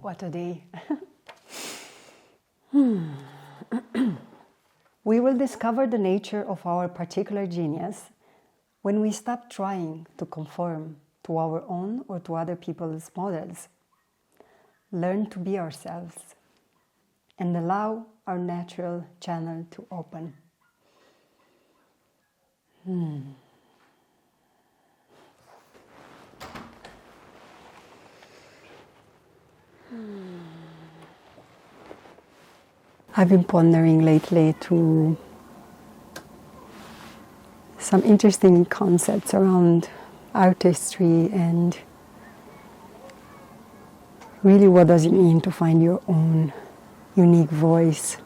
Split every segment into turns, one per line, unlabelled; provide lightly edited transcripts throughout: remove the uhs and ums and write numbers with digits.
What a day. We will discover the nature of our particular genius when we stop trying to conform to our own or to other people's models. Learn to be ourselves and allow our natural channel to open. I've been pondering lately to some interesting concepts around artistry and really what does it mean to find your own unique voice.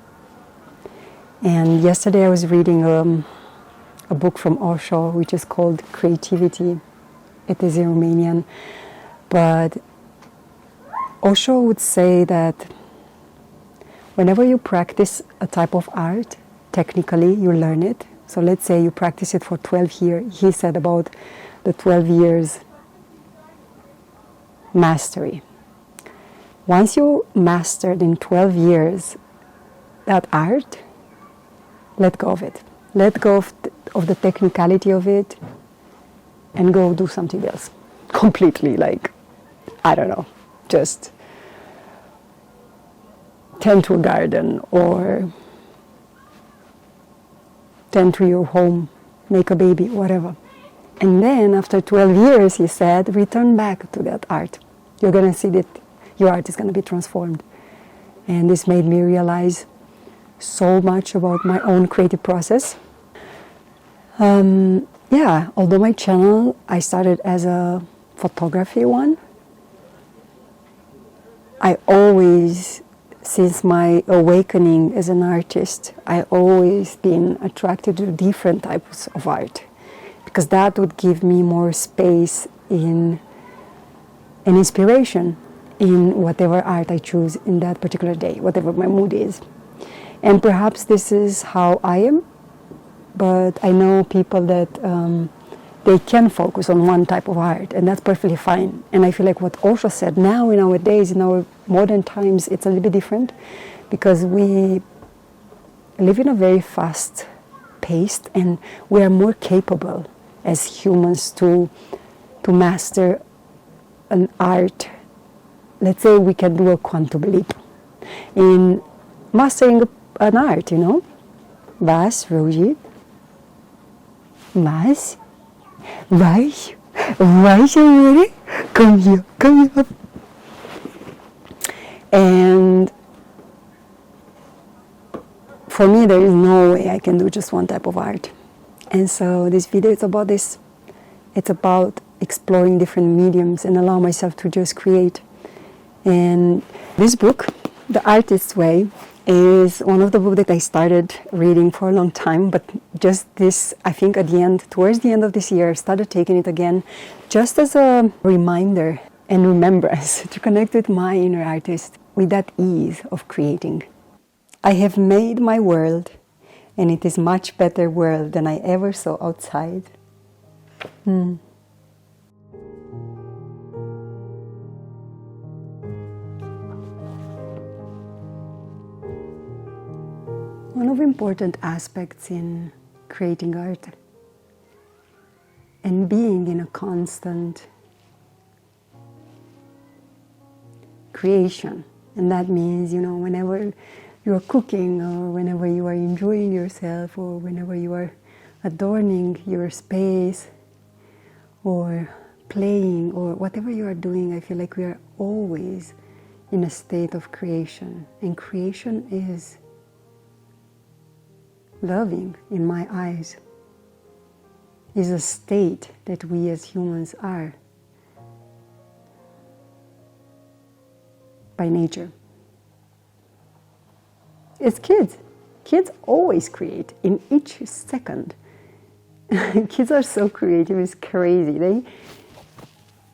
And yesterday I was reading a book from Osho which is called Creativity. It is in Romanian, but Osho would say that whenever you practice a type of art, technically you learn it. So let's say you practice it for 12 years. He said about the 12 years mastery. Once you mastered in 12 years that art, let go of it. Let go of the technicality of it and go do something else. Completely, like, I don't know, just tend to a garden or tend to your home, make a baby, whatever. And then after 12 years, he said, return back to that art. You're going to see that your art is going to be transformed. And this made me realize so much about my own creative process. Although my channel, I started as a photography one, I always, since my awakening as an artist, I always been attracted to different types of art because that would give me more space in and inspiration in whatever art I choose in that particular day, whatever my mood is. And perhaps this is how I am, but I know people that they can focus on one type of art, and that's perfectly fine. And I feel like what Osho said, now in our days, in our modern times, it's a little bit different because we live in a very fast-paced, and we are more capable as humans to master an art. Let's say we can do a quantum leap in mastering an art, you know. Vas, Rosie? Vas? Vai, amore, come here. And for me, there is no way I can do just one type of art. And so this video is about this. It's about exploring different mediums and allow myself to just create. And this book, The Artist's Way, is one of the books that I started reading for a long time, but just this, I think at the end, towards the end of this year, I started taking it again just as a reminder and remembrance to connect with my inner artist, with that ease of creating. I have made my world, and it is much better world than I ever saw outside. One of the important aspects in creating art and being in a constant creation, and that means, you know, whenever you're cooking or whenever you are enjoying yourself or whenever you are adorning your space or playing or whatever you are doing, I feel like we are always in a state of creation, and creation is loving, in my eyes, is a state that we as humans are by nature. As kids always create in each second. Kids are so creative, it's crazy.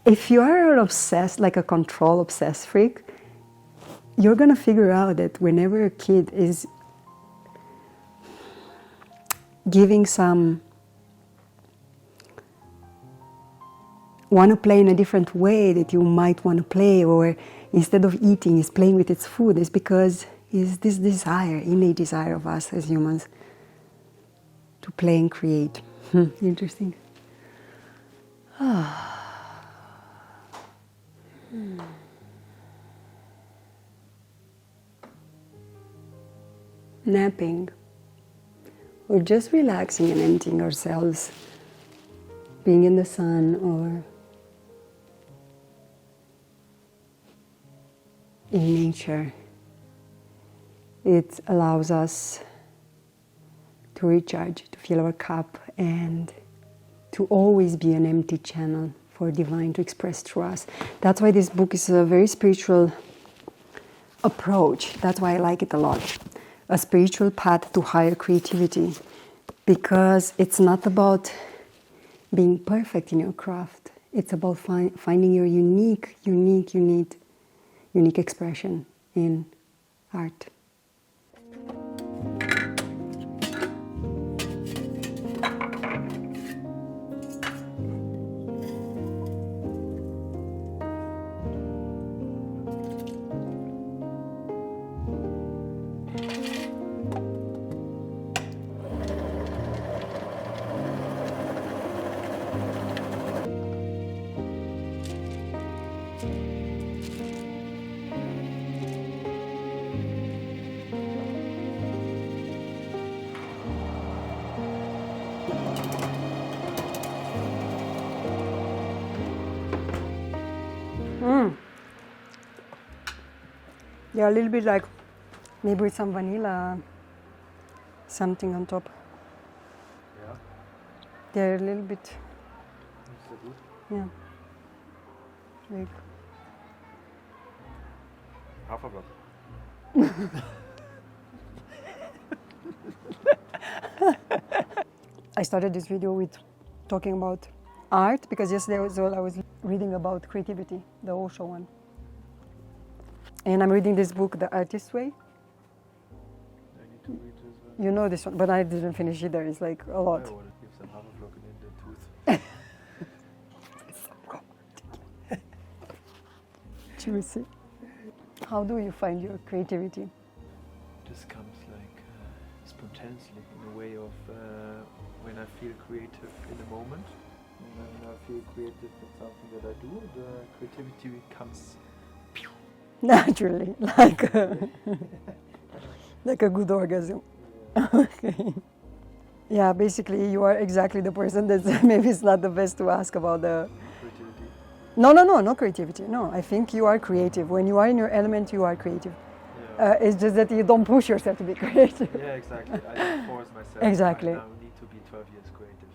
If you are an obsessed, like a control obsessed freak, you're gonna figure out that whenever a kid is giving some want to play in a different way that you might want to play, or instead of eating is playing with its food, is because is this desire, innate desire of us as humans to play and create. Interesting. Napping, or just relaxing and emptying ourselves, being in the sun or in nature. It allows us to recharge, to fill our cup, and to always be an empty channel for divine to express through us. That's why this book is a very spiritual approach. That's why I like it a lot. A spiritual path to higher creativity, because it's not about being perfect in your craft. It's about finding your unique expression in art. Yeah, a little bit like maybe with some vanilla, something on top.
Yeah.
They're a little bit.
Is that good?
Yeah. Like.
Half a block.
I started this video with talking about art because yesterday I was reading about creativity, the Osho one. And I'm reading this book, The Artist's Way.
I need to read this one.
You know this one, but I didn't finish either. It's like a lot.
I want to give some half a block in the tooth.
Juicy. How do you find your creativity?
This comes like spontaneously in a way of when I feel creative in a moment. When I feel creative in something that I do, the creativity comes
Naturally, like a good orgasm.
Yeah.
Okay. Yeah, basically you are exactly the person that maybe it's not the best to ask about the...
Creativity.
No creativity. No, I think you are creative. When you are in your element, you are creative.
Yeah.
It's just that you don't push yourself to be creative.
Yeah, exactly. I don't force myself.
Exactly.
I now need to be 12 years creative.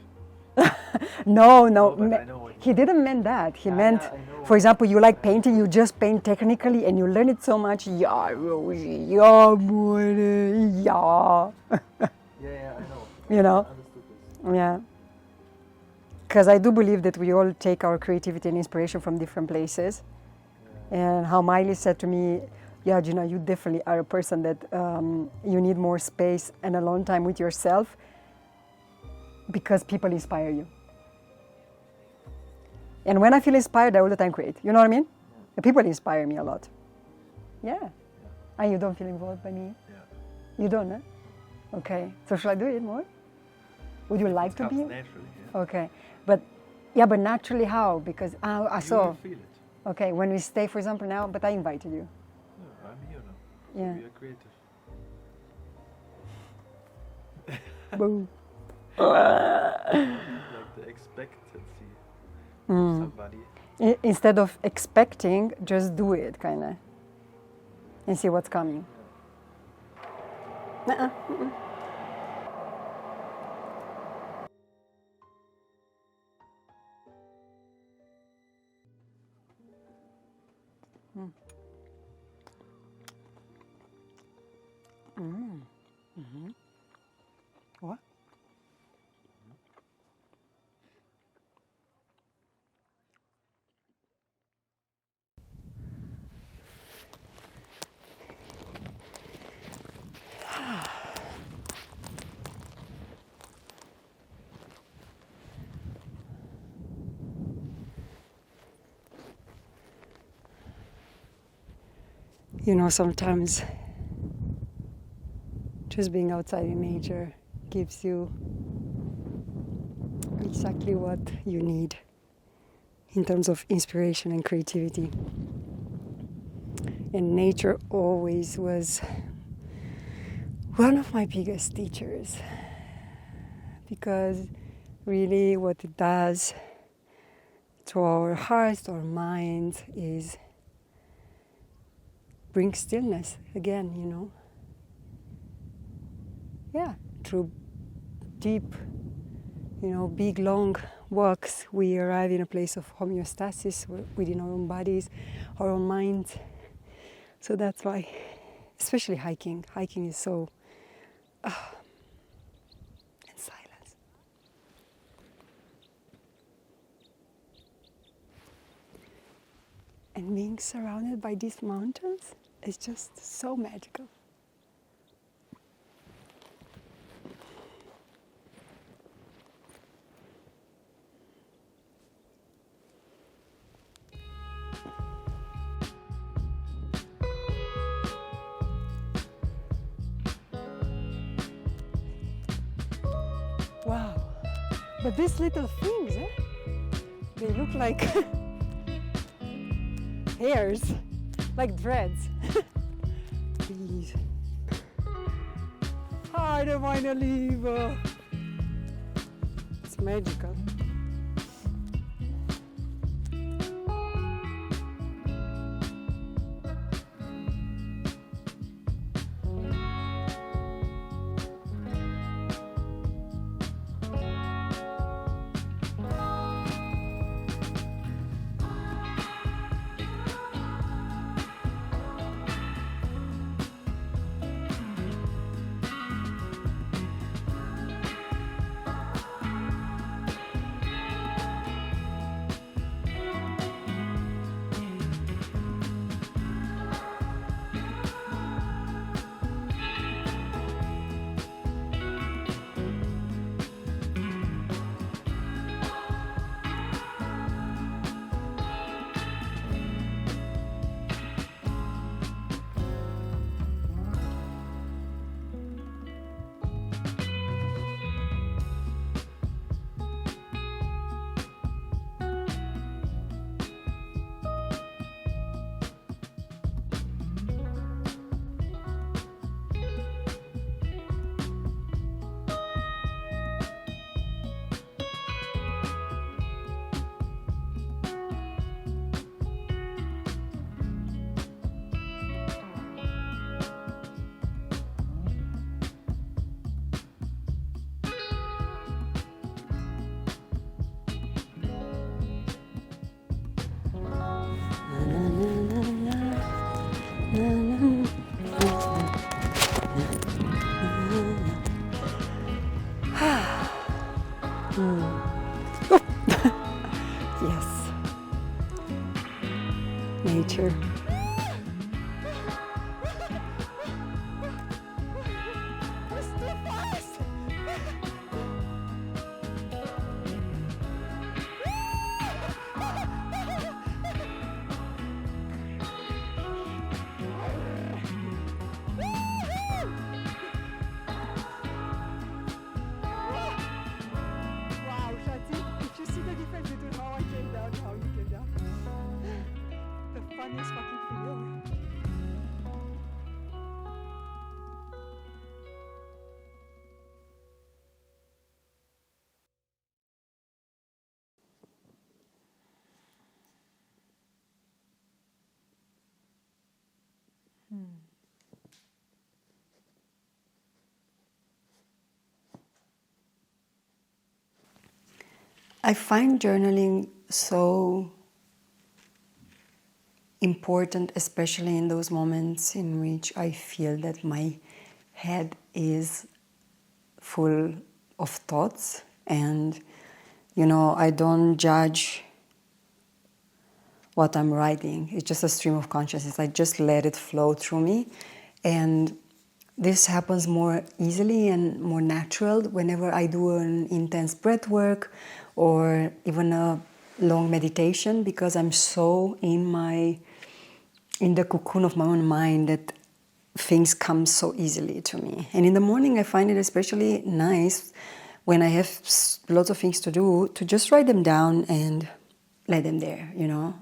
No,
but I know
he didn't mean that. He
Yeah,
meant,
yeah, I know.
for example, you like painting, you just paint technically and you learn it so much. Yeah, Rosie, yeah, boy, yeah.
Yeah, I know.
You know?
I understood this.
Yeah. Because I do believe that we all take our creativity and inspiration from different places.
Yeah.
And how Miley said to me, yeah, Gina, you definitely are a person that you need more space and alone time with yourself because people inspire you. And when I feel inspired, I all the time create. You know what I mean?
Yeah.
The people inspire me a lot. Yeah.
Yeah.
And you don't feel involved by me?
Yeah.
You don't, eh? Okay. So shall I do it more? Would you like
It
to
comes
be?
naturally. Yeah.
Okay. But naturally how? Because I
You
saw.
will feel it.
Okay, when we stay, for example, now, but I invited you.
Yeah, I'm here now.
Yeah.
We are creative.
Boo.
Like the expectancy of somebody.
Instead of expecting, just do it, kind of. And see what's coming. Uh-uh. Mm-mm. Mm-hmm. What? You know, sometimes just being outside in nature gives you exactly what you need in terms of inspiration and creativity. And nature always was one of my biggest teachers, because really what it does to our hearts, to our minds, is bring stillness again, you know. Yeah, through deep, you know, big, long walks, we arrive in a place of homeostasis within our own bodies, our own minds. So that's why, especially hiking is so, in silence. And being surrounded by these mountains is just so magical. Wow. But these little things, they look like hairs, like dreads. Please. I don't want to leave. It's magical. Yes. Nature. I find journaling so important, especially in those moments in which I feel that my head is full of thoughts, and I don't judge what I'm writing. It's just a stream of consciousness. I just let it flow through me, and this happens more easily and more natural whenever I do an intense breath work or even a long meditation, because I'm so in my in the cocoon of my own mind that things come so easily to me. And in the morning I find it especially nice when I have lots of things to do to just write them down and let them there, you know.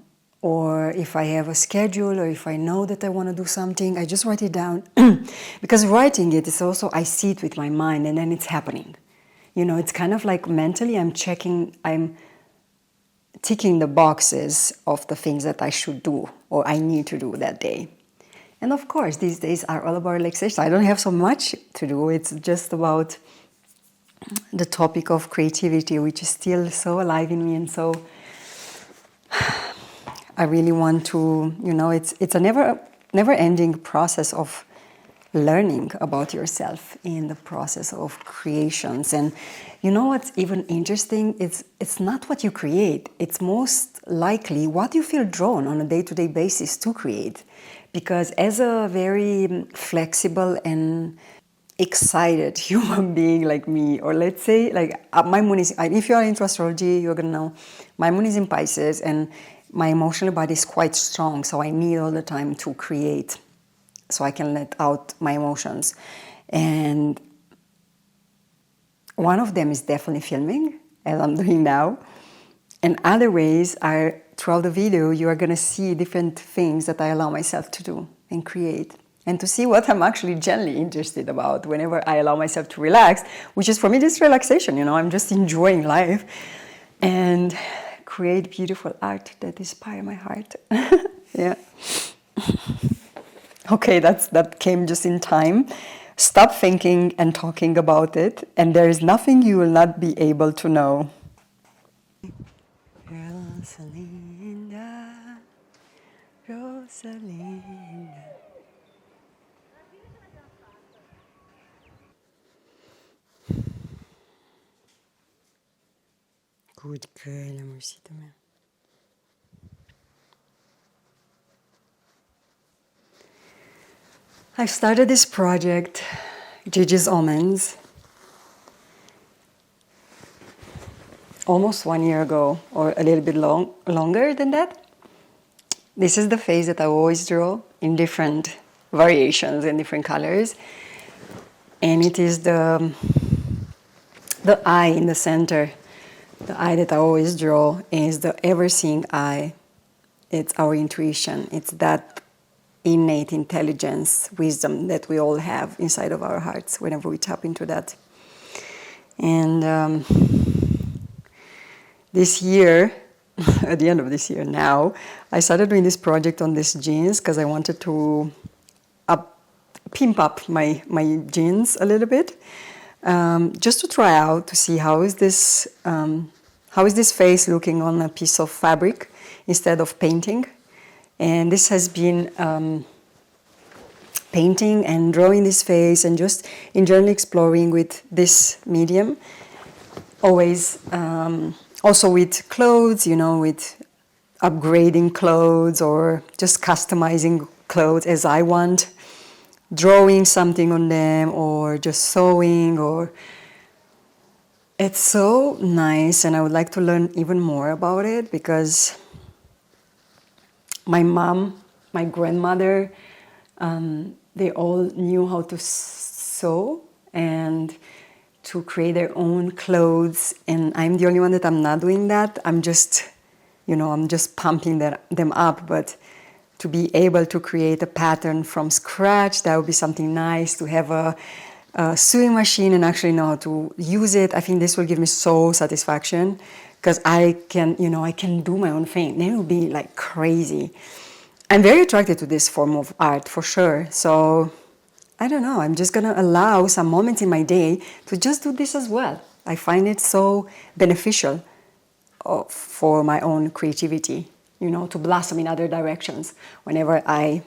Or if I have a schedule or if I know that I want to do something, I just write it down. Because writing it is also, I see it with my mind and then it's happening. You know, it's kind of like mentally I'm ticking the boxes of the things that I should do or I need to do that day. And of course, these days are all about relaxation. I don't have so much to do. It's just about the topic of creativity, which is still so alive in me, and so I really want to, you know, it's a never-ending process of learning about yourself in the process of creations. And you know what's even interesting? It's not what you create. It's most likely what you feel drawn on a day-to-day basis to create. Because as a very flexible and excited human being like me, or let's say like my moon is, if you are into astrology, you're gonna know my moon is in Pisces and my emotional body is quite strong, so I need all the time to create so I can let out my emotions. And one of them is definitely filming, as I'm doing now. And other ways are, throughout the video, you are going to see different things that I allow myself to do and create. And to see what I'm actually genuinely interested about whenever I allow myself to relax, which is for me just relaxation, you know, I'm just enjoying life. And create beautiful art that inspire my heart. Yeah. Okay, that came just in time. Stop thinking and talking about it, and there is nothing you will not be able to know. Rosalinda, Rosalinda. Good girl, amorcito meu. I've started this project, Gigi's Almonds, almost 1 year ago, or a little bit longer than that. This is the face that I always draw in different variations and different colors. And it is the eye in the center. The eye that I always draw is the ever-seeing eye. It's our intuition. It's that innate intelligence, wisdom that we all have inside of our hearts whenever we tap into that. And this year, at the end of this year now, I started doing this project on these jeans because I wanted to pimp up my jeans a little bit, just to try out to see how is this face looking on a piece of fabric instead of painting. And this has been painting and drawing this face and just in general exploring with this medium. Always also with clothes, you know, with upgrading clothes or just customizing clothes as I want, drawing something on them or just sewing, or it's so nice, and I would like to learn even more about it because my mom, my grandmother, they all knew how to sew and to create their own clothes, and I'm the only one that I'm not doing that. I'm just, you know, I'm just pumping them up, but to be able to create a pattern from scratch, that would be something nice, to have a sewing machine and actually know how to use it. I think this will give me so satisfaction because I can do my own thing. Then it will be like crazy. I'm very attracted to this form of art for sure. So I don't know, I'm just gonna allow some moments in my day to just do this as well. I find it so beneficial for my own creativity, you know, to blossom in other directions whenever I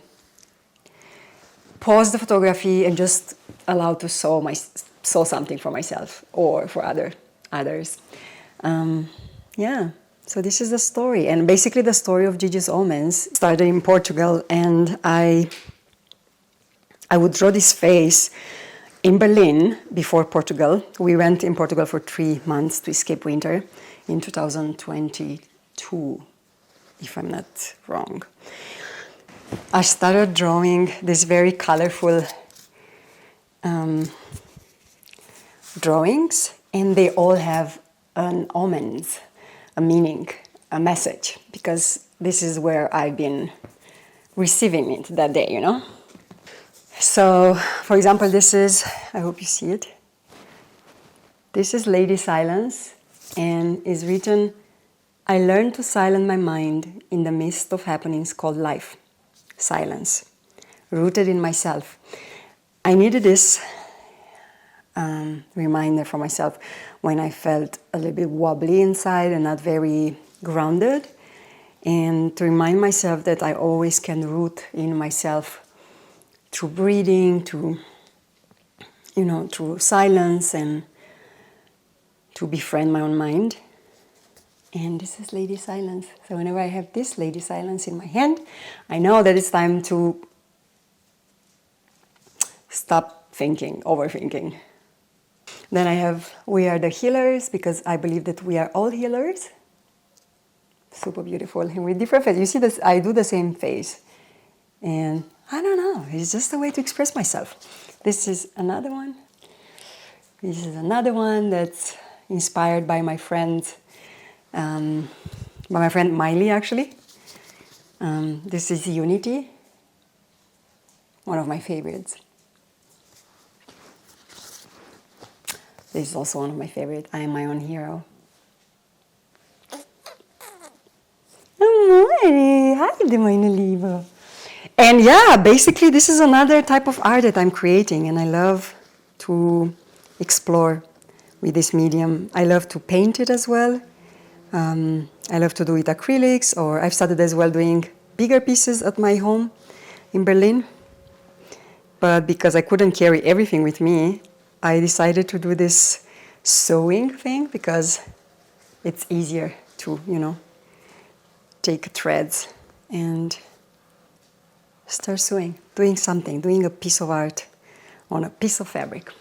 pause the photography and just allow to sew something for myself or for others. Yeah, so this is the story, and basically the story of Gigi's Almonds started in Portugal, and I would draw this face in Berlin before Portugal. We went in Portugal for 3 months to escape winter in 2022, if I'm not wrong. I started drawing these very colorful drawings, and they all have an omens, a meaning, a message, because this is where I've been receiving it that day, you know. So, for example, this is, I hope you see it. This is Lady Silence, and is written, I learned to silence my mind in the midst of happenings called life. Silence, rooted in myself. I needed this reminder for myself when I felt a little bit wobbly inside and not very grounded, and to remind myself that I always can root in myself through breathing, through silence, and to befriend my own mind. And this is Lady Silence. So whenever I have this Lady Silence in my hand, I know that it's time to stop thinking, overthinking. Then I have, we are the healers, because I believe that we are all healers. Super beautiful. And with different faces. You see this, I do the same face. And I don't know, it's just a way to express myself. This is another one. This is another one that's inspired by my friend, Miley, actually. This is Unity, one of my favorites. This is also one of my favorites. I am my own hero. Hi, meine Liebe. And yeah, basically this is another type of art that I'm creating, and I love to explore with this medium. I love to paint it as well. I love to do it acrylics, or I've started as well doing bigger pieces at my home in Berlin. But because I couldn't carry everything with me, I decided to do this sewing thing, because it's easier to, take threads and start sewing, doing something, doing a piece of art on a piece of fabric.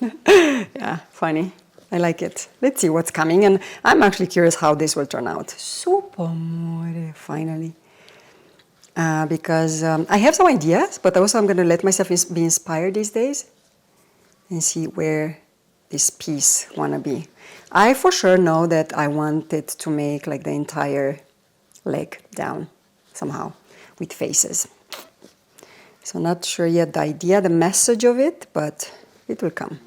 Yeah, funny. I like it. Let's see what's coming, and I'm actually curious how this will turn out. Super amore, finally. Because I have some ideas, but also I'm going to let myself be inspired these days and see where this piece wanna be. I for sure know that I wanted to make like the entire leg down somehow with faces. So not sure yet the idea, the message of it, but it will come.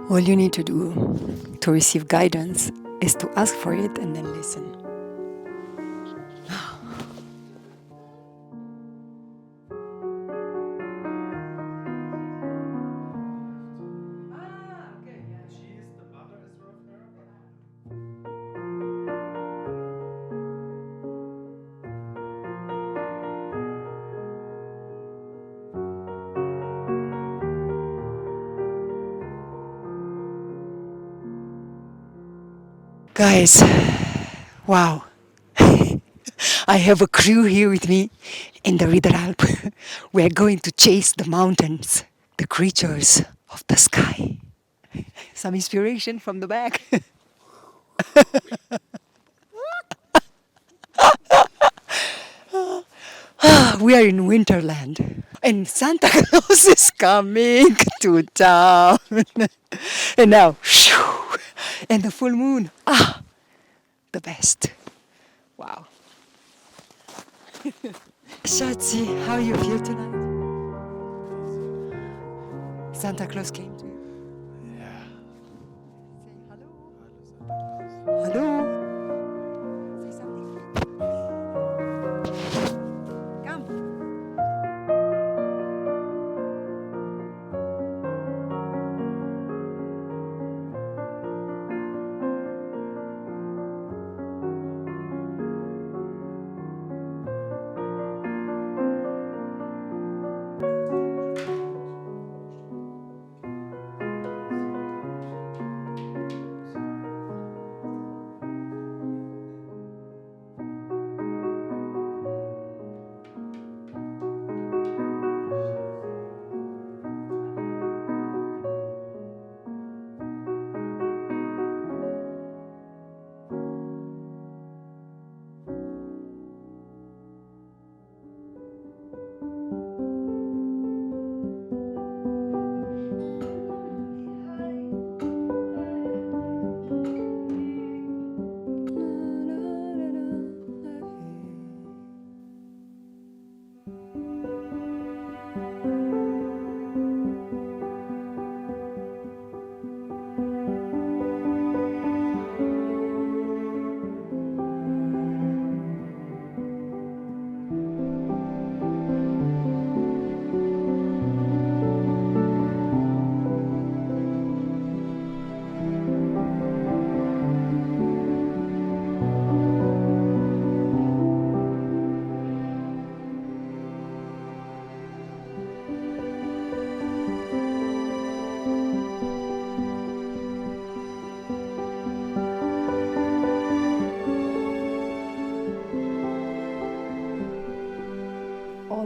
All you need to do to receive guidance is to ask for it and then listen. Guys, wow. I have a crew here with me in the Riederalp. We are going to chase the mountains, the creatures of the sky. Some inspiration from the back. We are in Winterland, and Santa Claus is coming to town. And now, shoo, and the full moon. The best. Wow. Schatzi, how you feel tonight? Santa Claus came to you.
Yeah.
Say hello. Hello. Say something. Come.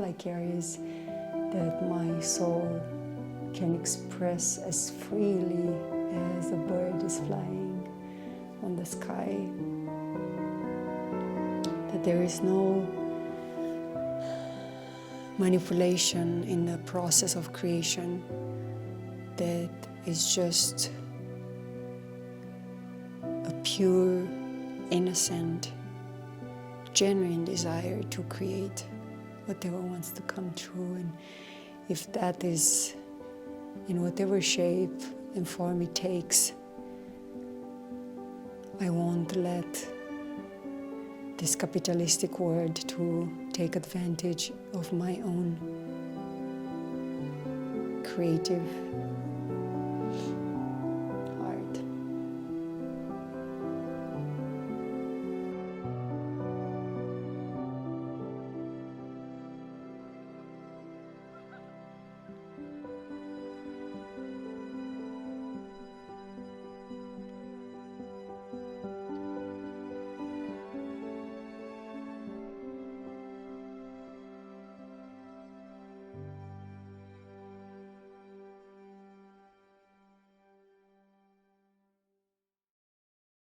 like areas that my soul can express as freely as a bird is flying on the sky. That there is no manipulation in the process of creation, that is just a pure, innocent, genuine desire to create whatever wants to come true. And if that is in whatever shape and form it takes, I won't let this capitalistic world to take advantage of my own creative